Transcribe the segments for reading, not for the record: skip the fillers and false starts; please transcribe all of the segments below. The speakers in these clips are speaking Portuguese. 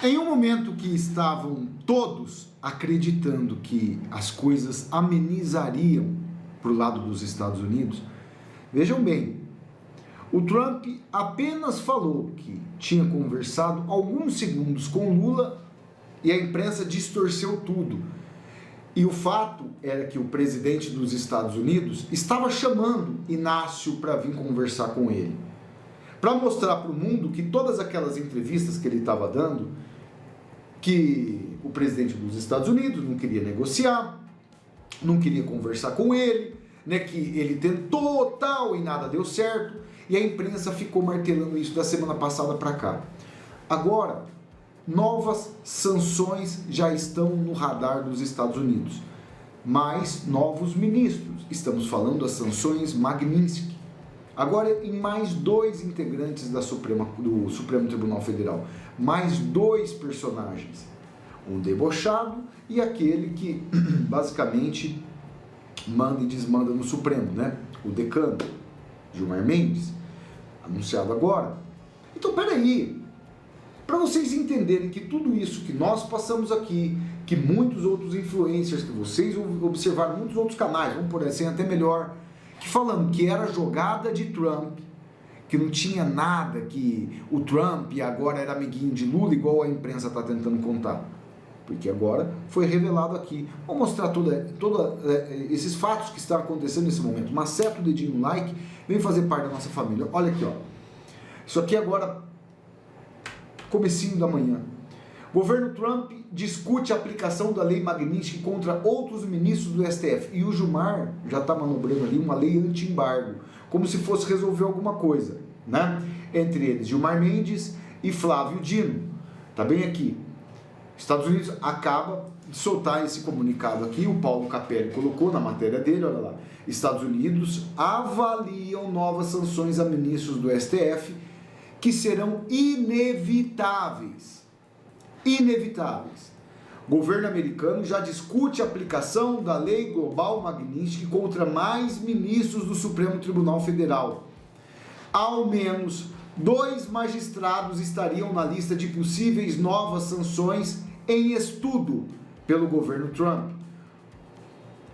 Em um momento que estavam todos acreditando que as coisas amenizariam para o lado dos Estados Unidos, vejam bem, o Trump apenas falou que tinha conversado alguns segundos com Lula e a imprensa distorceu tudo. E o fato era que o presidente dos Estados Unidos estava chamando Inácio para vir conversar com ele, para mostrar para o mundo que todas aquelas entrevistas que ele estava dando, que o presidente dos Estados Unidos não queria negociar, não queria conversar com ele, né, que ele tentou tal e nada deu certo, e a imprensa ficou martelando isso da semana passada para cá. Agora, novas sanções já estão no radar dos Estados Unidos, mais novos ministros. Estamos falando das sanções Magnitsky. Agora, em mais 2 integrantes do Supremo Tribunal Federal, mais 2 personagens, um debochado e aquele que basicamente manda e desmanda no Supremo, né? O decano, Gilmar Mendes, anunciado agora. Então, peraí, para vocês entenderem que tudo isso que nós passamos aqui, que muitos outros influencers, que vocês observaram, muitos outros canais, vamos por assim até melhor, que falando que era jogada de Trump, que não tinha nada, que o Trump agora era amiguinho de Lula, igual a imprensa está tentando contar. Porque agora foi revelado aqui. Vou mostrar todos esses fatos que estão acontecendo nesse momento. Mas acerta o dedinho no like, vem fazer parte da nossa família. Olha aqui, ó. Isso aqui agora, comecinho da manhã. Governo Trump discute a aplicação da lei Magnitsky contra outros ministros do STF. E o Gilmar já está manobrando ali uma lei anti-embargo, como se fosse resolver alguma coisa, né? Entre eles, Gilmar Mendes e Flávio Dino. Tá bem aqui. Estados Unidos acaba de soltar esse comunicado aqui, o Paulo Capelli colocou na matéria dele, olha lá. Estados Unidos avaliam novas sanções a ministros do STF que serão inevitáveis. Inevitáveis. O governo americano já discute a aplicação da lei global Magnitsky contra mais ministros do Supremo Tribunal Federal. Ao menos 2 magistrados estariam na lista de possíveis novas sanções em estudo pelo governo Trump.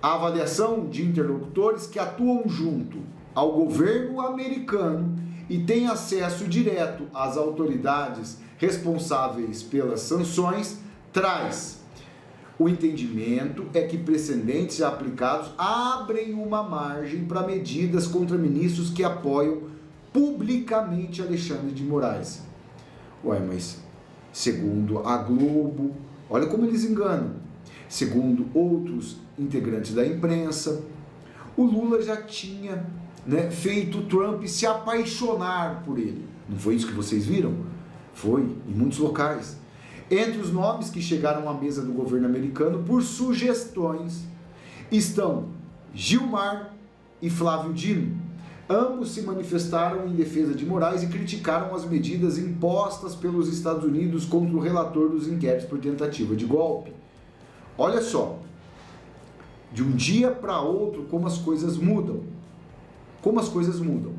A avaliação de interlocutores que atuam junto ao governo americano e têm acesso direto às autoridades responsáveis pelas sanções traz o entendimento é que precedentes já aplicados abrem uma margem para medidas contra ministros que apoiam publicamente Alexandre de Moraes. Ué, mas segundo a Globo, olha como eles enganam. Segundo outros integrantes da imprensa, o Lula já tinha, né, feito o Trump se apaixonar por ele. Não foi isso que vocês viram? Foi, em muitos locais. Entre os nomes que chegaram à mesa do governo americano por sugestões estão Gilmar e Flávio Dino. Ambos se manifestaram em defesa de Moraes e criticaram as medidas impostas pelos Estados Unidos contra o relator dos inquéritos por tentativa de golpe. Olha só, de um dia para outro, como as coisas mudam. Como as coisas mudam.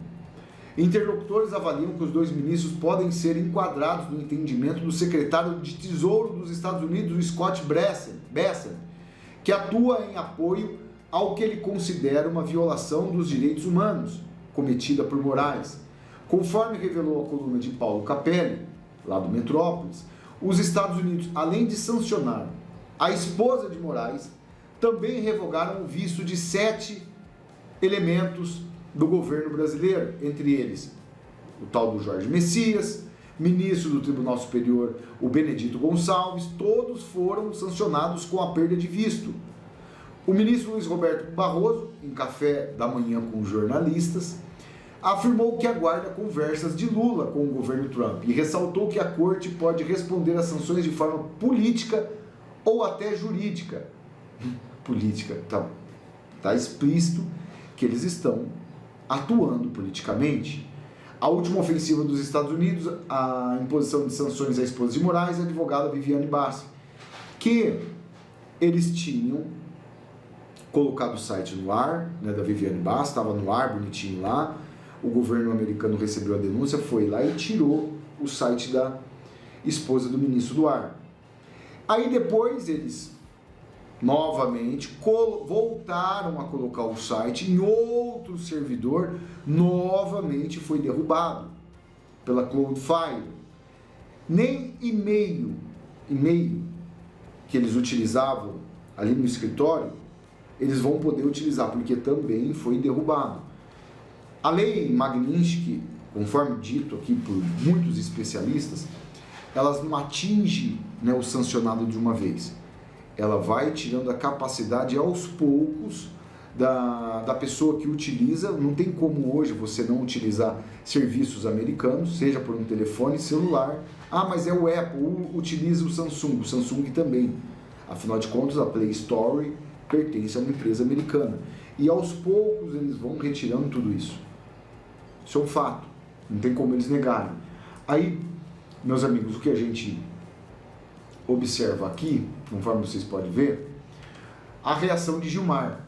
Interlocutores avaliam que os 2 ministros podem ser enquadrados no entendimento do secretário de Tesouro dos Estados Unidos, Scott Bessent, que atua em apoio ao que ele considera uma violação dos direitos humanos cometida por Moraes. Conforme revelou a coluna de Paulo Capelli, lá do Metrópolis, os Estados Unidos, além de sancionar a esposa de Moraes, também revogaram o visto de 7 elementos do governo brasileiro, entre eles o tal do Jorge Messias, ministro do Tribunal Superior, o Benedito Gonçalves, todos foram sancionados com a perda de visto. O ministro Luiz Roberto Barroso, em café da manhã com jornalistas, afirmou que aguarda conversas de Lula com o governo Trump e ressaltou que a corte pode responder às sanções de forma política ou até jurídica. Política, tá explícito que eles estão atuando politicamente. A última ofensiva dos Estados Unidos, a imposição de sanções à esposa de Moraes, a advogada Viviane Bassi, que eles tinham colocado o site no ar, né, da Viviane Bassi, estava no ar, bonitinho lá, o governo americano recebeu a denúncia, foi lá e tirou o site da esposa do ministro do Ar. Aí depois eles novamente voltaram a colocar o site em outro servidor, novamente foi derrubado pela Cloudflare. Nem e-mail que eles utilizavam ali no escritório, eles vão poder utilizar, porque também foi derrubado. A lei Magnitsky, conforme dito aqui por muitos especialistas, elas não atingem, né, o sancionado de uma vez. Ela vai tirando a capacidade aos poucos da pessoa que utiliza. Não tem como hoje você não utilizar serviços americanos, seja por um telefone celular. Ah, mas é o Apple, utiliza o Samsung também. Afinal de contas, a Play Store pertence a uma empresa americana. E aos poucos eles vão retirando tudo isso. Isso é um fato, não tem como eles negarem. Aí, meus amigos, o que a gente observa aqui, conforme vocês podem ver, a reação de Gilmar.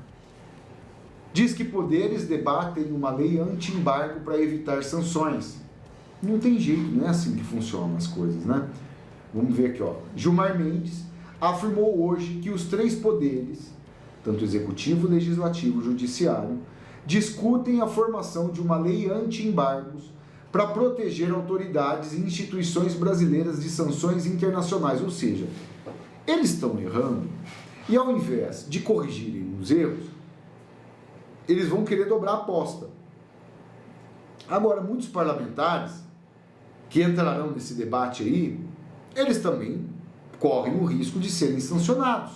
Diz que poderes debatem uma lei anti-embargo para evitar sanções. Não tem jeito, não é assim que funcionam as coisas, né? Vamos ver aqui, ó. Gilmar Mendes afirmou hoje que os três poderes, tanto executivo, legislativo e judiciário, discutem a formação de uma lei anti-embargos para proteger autoridades e instituições brasileiras de sanções internacionais. Ou seja, eles estão errando e ao invés de corrigirem os erros, eles vão querer dobrar a aposta. Agora, muitos parlamentares que entrarão nesse debate aí, eles também correm o risco de serem sancionados.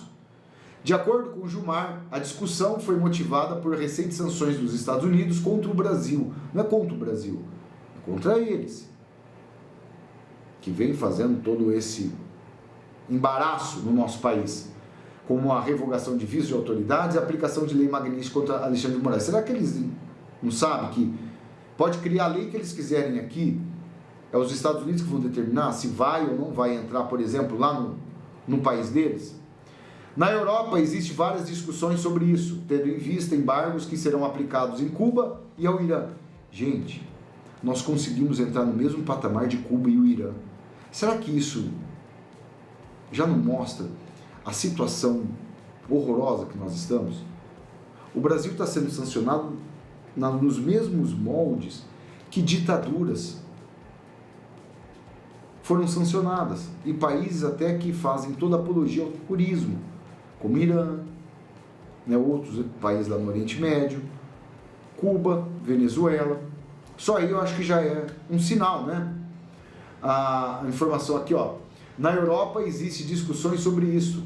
De acordo com o Gilmar, a discussão foi motivada por recentes sanções dos Estados Unidos contra o Brasil. Não é contra o Brasil, é contra eles, que vem fazendo todo esse embaraço no nosso país, como a revogação de vistos de autoridades e a aplicação de lei Magnitsky contra Alexandre de Moraes. Será que eles não sabem que pode criar a lei que eles quiserem aqui? É os Estados Unidos que vão determinar se vai ou não vai entrar, por exemplo, lá no país deles? Na Europa, existem várias discussões sobre isso, tendo em vista embargos que serão aplicados em Cuba e ao Irã. Gente, nós conseguimos entrar no mesmo patamar de Cuba e o Irã. Será que isso já não mostra a situação horrorosa que nós estamos? O Brasil está sendo sancionado nos mesmos moldes que ditaduras foram sancionadas, e países até que fazem toda a apologia ao terrorismo, como Irã, né, outros países lá no Oriente Médio, Cuba, Venezuela. Só aí eu acho que já é um sinal, né? A informação aqui, ó. Na Europa existem discussões sobre isso,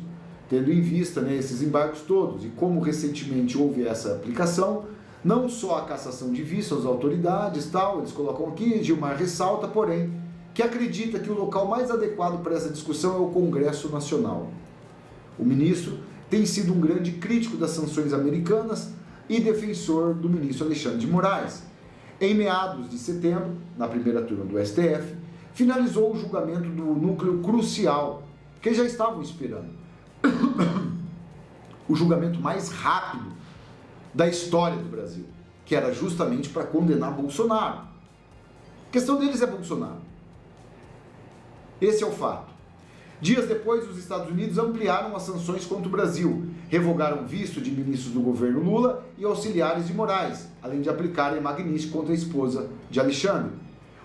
tendo em vista, né, esses embargos todos, e como recentemente houve essa aplicação, não só a cassação de visto às autoridades, tal, eles colocam aqui, Gilmar ressalta, porém, que acredita que o local mais adequado para essa discussão é o Congresso Nacional. O ministro tem sido um grande crítico das sanções americanas e defensor do ministro Alexandre de Moraes. Em meados de setembro, na primeira turma do STF, finalizou o julgamento do núcleo crucial, que já estavam esperando. O julgamento mais rápido da história do Brasil, que era justamente para condenar Bolsonaro. A questão deles é Bolsonaro. Esse é o fato. Dias depois, os Estados Unidos ampliaram as sanções contra o Brasil, revogaram visto de ministros do governo Lula e auxiliares de Moraes, além de aplicarem Magnitsky contra a esposa de Alexandre.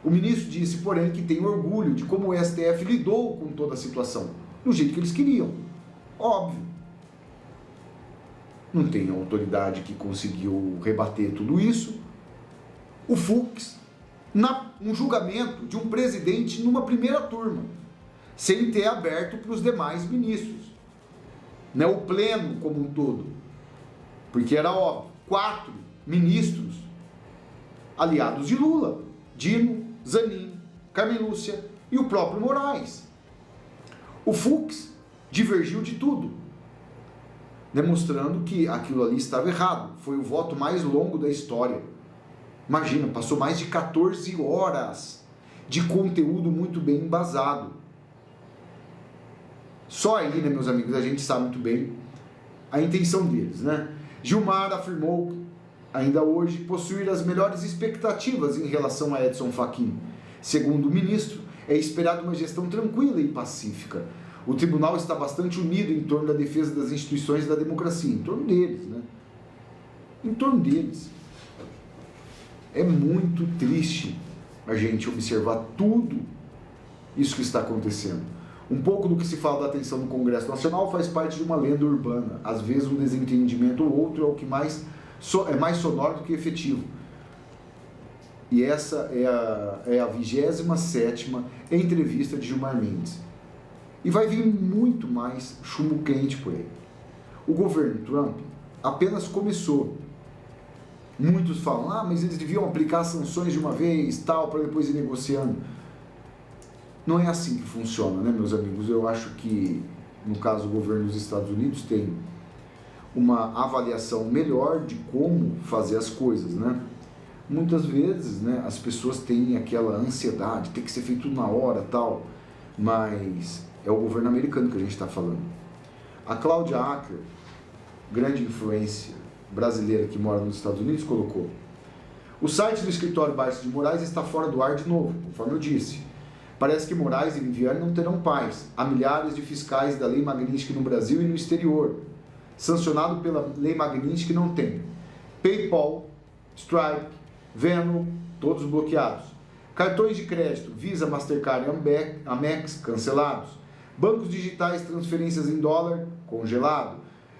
O ministro disse, porém, que tem orgulho de como o STF lidou com toda a situação, do jeito que eles queriam. Óbvio. Não tem autoridade que conseguiu rebater tudo isso. O Fux, um julgamento de um presidente numa primeira turma, sem ter aberto para os demais ministros, né, o pleno como um todo, porque era óbvio, 4 ministros aliados de Lula, Dino, Zanin, Carmen Lúcia e o próprio Moraes. O Fux divergiu de tudo, demonstrando que aquilo ali estava errado. Foi o voto mais longo da história. Imagina, passou mais de 14 horas de conteúdo muito bem embasado. Só aí, né, meus amigos, a gente sabe muito bem a intenção deles, né? Gilmar afirmou, ainda hoje, possuir as melhores expectativas em relação a Edson Fachin. Segundo o ministro, É esperado uma gestão tranquila e pacífica. O tribunal está bastante unido em torno da defesa das instituições e da democracia, em torno deles, né? Em torno deles. É muito triste a gente observar tudo isso que está acontecendo. Um pouco do que se fala da atenção no Congresso Nacional faz parte de uma lenda urbana. Às vezes um desentendimento ou outro é o que mais sonoro do que efetivo. E essa é a 27ª entrevista de Gilmar Mendes. E vai vir muito mais chumbo quente por aí. O governo Trump apenas começou. Muitos falam, mas eles deviam aplicar sanções de uma vez, tal, para depois ir negociando. Não é assim que funciona, né, meus amigos? Eu acho que, no caso, o governo dos Estados Unidos tem uma avaliação melhor de como fazer as coisas, né? Muitas vezes, né, as pessoas têm aquela ansiedade, tem que ser feito tudo na hora, tal, mas é o governo americano que a gente está falando. A Cláudia Acker, grande influência brasileira que mora nos Estados Unidos, colocou: o site do escritório Barça de Moraes está fora do ar de novo, conforme eu disse. Parece que Moraes e Viviane não terão paz. Há milhares de fiscais da Lei Magnitsky no Brasil e no exterior, sancionado pela Lei Magnitsky, não tem. PayPal, Stripe, Venmo, todos bloqueados. Cartões de crédito, Visa, Mastercard e Amex, cancelados. Bancos digitais, transferências em dólar, congelado.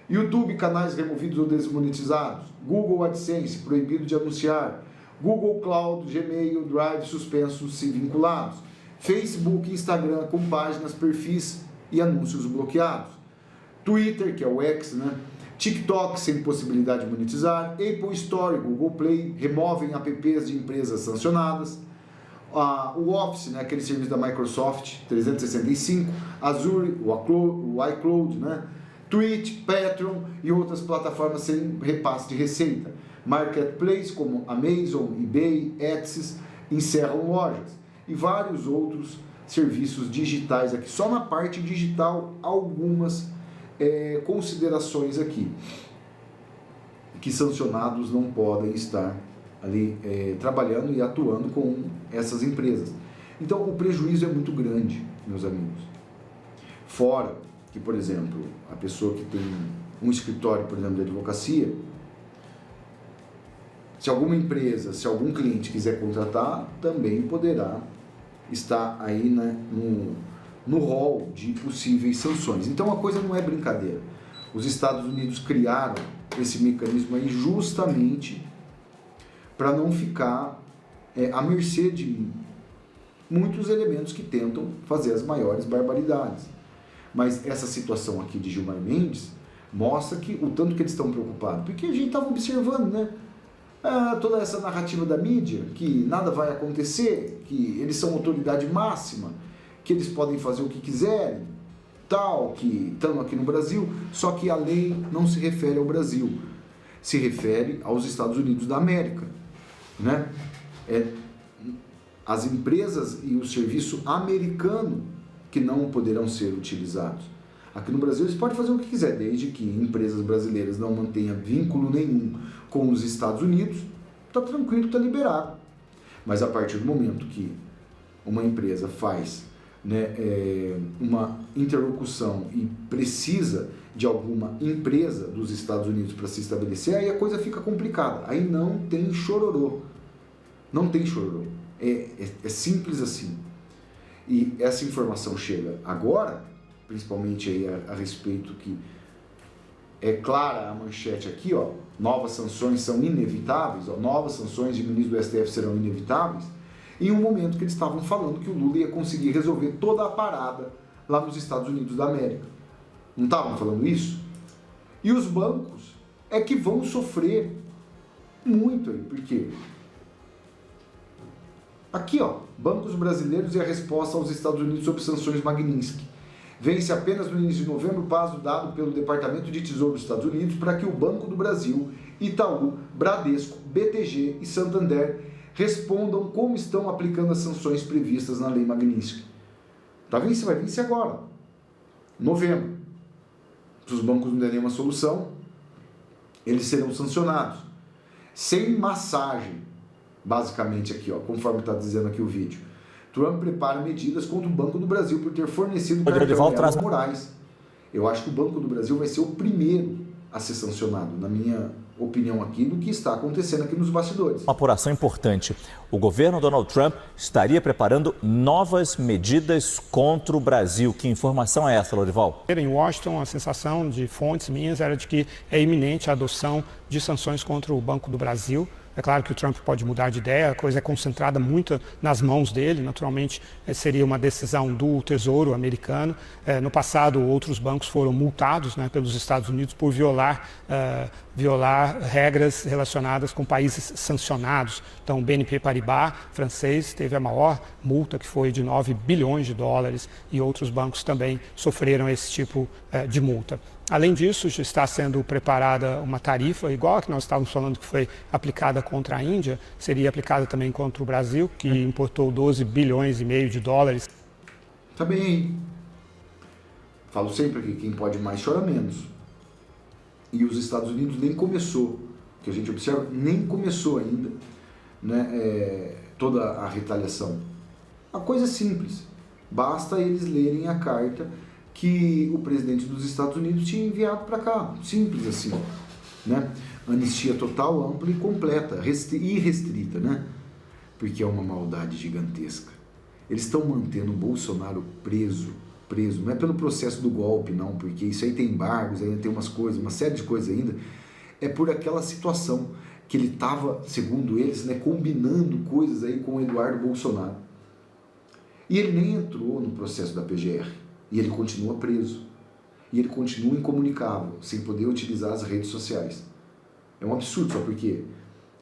YouTube, canais removidos ou desmonetizados. Google AdSense, proibido de anunciar. Google Cloud, Gmail, Drive, suspensos se vinculados. Facebook e Instagram com páginas, perfis e anúncios bloqueados. Twitter, que é o X, né? TikTok sem possibilidade de monetizar. Apple Store, Google Play removem apps de empresas sancionadas. O Office, né? Aquele serviço da Microsoft 365. Azure, o iCloud, né? Twitch, Patreon e outras plataformas sem repasse de receita. Marketplace como Amazon, eBay, Etsy encerram lojas. E vários outros serviços digitais aqui. Só na parte digital, algumas considerações aqui. Que sancionados não podem estar ali trabalhando e atuando com essas empresas. Então, o prejuízo é muito grande, meus amigos. Fora que, por exemplo, a pessoa que tem um escritório, por exemplo, de advocacia, se alguma empresa, se algum cliente quiser contratar, também poderá estar aí, né, no rol de possíveis sanções. Então a coisa não é brincadeira. Os Estados Unidos criaram esse mecanismo aí justamente para não ficar à mercê de muitos elementos que tentam fazer as maiores barbaridades. Mas essa situação aqui de Gilmar Mendes mostra que o tanto que eles estão preocupados, porque a gente estava observando, né? Toda essa narrativa da mídia, que nada vai acontecer, que eles são autoridade máxima, que eles podem fazer o que quiserem, tal, que estão aqui no Brasil, só que a lei não se refere ao Brasil, se refere aos Estados Unidos da América, né? As empresas e o serviço americano que não poderão ser utilizados. Aqui no Brasil eles podem fazer o que quiser, desde que empresas brasileiras não mantenham vínculo nenhum com os Estados Unidos, está tranquilo, está liberado. Mas a partir do momento que uma empresa faz, né, uma interlocução e precisa de alguma empresa dos Estados Unidos para se estabelecer, aí a coisa fica complicada. Aí não tem chororô. Não tem chororô. É simples assim. E essa informação chega agora, principalmente aí a respeito que é clara a manchete aqui, ó, novas sanções são inevitáveis, ó, novas sanções de ministro do STF serão inevitáveis, em um momento que eles estavam falando que o Lula ia conseguir resolver toda a parada lá nos Estados Unidos da América. Não estavam falando isso? E os bancos é que vão sofrer muito aí, porque aqui, ó, bancos brasileiros e a resposta aos Estados Unidos sobre sanções Magnitsky. Vence apenas no início de novembro o prazo dado pelo Departamento de Tesouro dos Estados Unidos para que o Banco do Brasil, Itaú, Bradesco, BTG e Santander respondam como estão aplicando as sanções previstas na Lei Magnitsky. Vai vencer agora, novembro. Se os bancos não derem uma solução, eles serão sancionados. Sem massagem, basicamente aqui, ó, conforme está dizendo aqui o vídeo. Trump prepara medidas contra o Banco do Brasil por ter fornecido cartão Lorival a traz Evo Morales. Eu acho que o Banco do Brasil vai ser o primeiro a ser sancionado, na minha opinião aqui, do que está acontecendo aqui nos bastidores. Uma apuração importante. O governo Donald Trump estaria preparando novas medidas contra o Brasil. Que informação é essa, Lorival? Em Washington, a sensação de fontes minhas era de que é iminente a adoção de sanções contra o Banco do Brasil. É claro que o Trump pode mudar de ideia, a coisa é concentrada muito nas mãos dele, naturalmente seria uma decisão do Tesouro americano. No passado, outros bancos foram multados, né, pelos Estados Unidos por violar regras relacionadas com países sancionados. Então, o BNP Paribas francês teve a maior multa, que foi de 9 bilhões de dólares, e outros bancos também sofreram esse tipo de multa. Além disso, já está sendo preparada uma tarifa, igual a que nós estávamos falando que foi aplicada contra a Índia, seria aplicada também contra o Brasil, que importou 12 bilhões e meio de dólares. Tá bem. Falo sempre que quem pode mais chora menos. E os Estados Unidos nem começou, que a gente observa, nem começou ainda, né, toda a retaliação. A coisa é simples. Basta eles lerem a carta que o presidente dos Estados Unidos tinha enviado para cá. Simples assim, né? Anistia total, ampla e completa, irrestrita, né? Porque é uma maldade gigantesca. Eles estão mantendo o Bolsonaro preso, não é pelo processo do golpe, não, porque isso aí tem embargos, aí tem umas coisas, uma série de coisas ainda, é por aquela situação que ele estava, segundo eles, né, combinando coisas aí com o Eduardo Bolsonaro. E ele nem entrou no processo da PGR. E ele continua preso. E ele continua incomunicável, sem poder utilizar as redes sociais. É um absurdo, só porque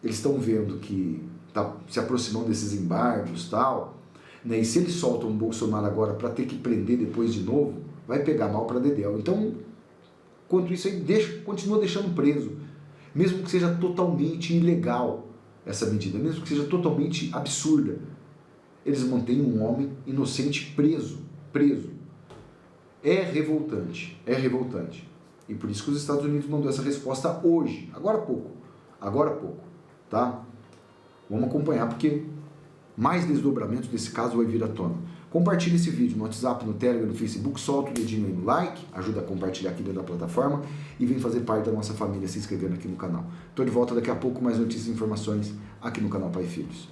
eles estão vendo que está se aproximando desses embargos e tal, né? E se eles soltam o Bolsonaro agora para ter que prender depois de novo, vai pegar mal para dedéu. Então, enquanto isso, aí continua deixando preso. Mesmo que seja totalmente ilegal essa medida, mesmo que seja totalmente absurda. Eles mantêm um homem inocente preso. É revoltante. E por isso que os Estados Unidos mandou essa resposta hoje, agora há pouco, tá? Vamos acompanhar, porque mais desdobramentos desse caso vai vir à tona. Compartilhe esse vídeo no WhatsApp, no Telegram, no Facebook, solta o dedinho aí no like, ajuda a compartilhar aqui dentro da plataforma e vem fazer parte da nossa família se inscrevendo aqui no canal. Estou de volta daqui a pouco com mais notícias e informações aqui no canal Pai e Filhos.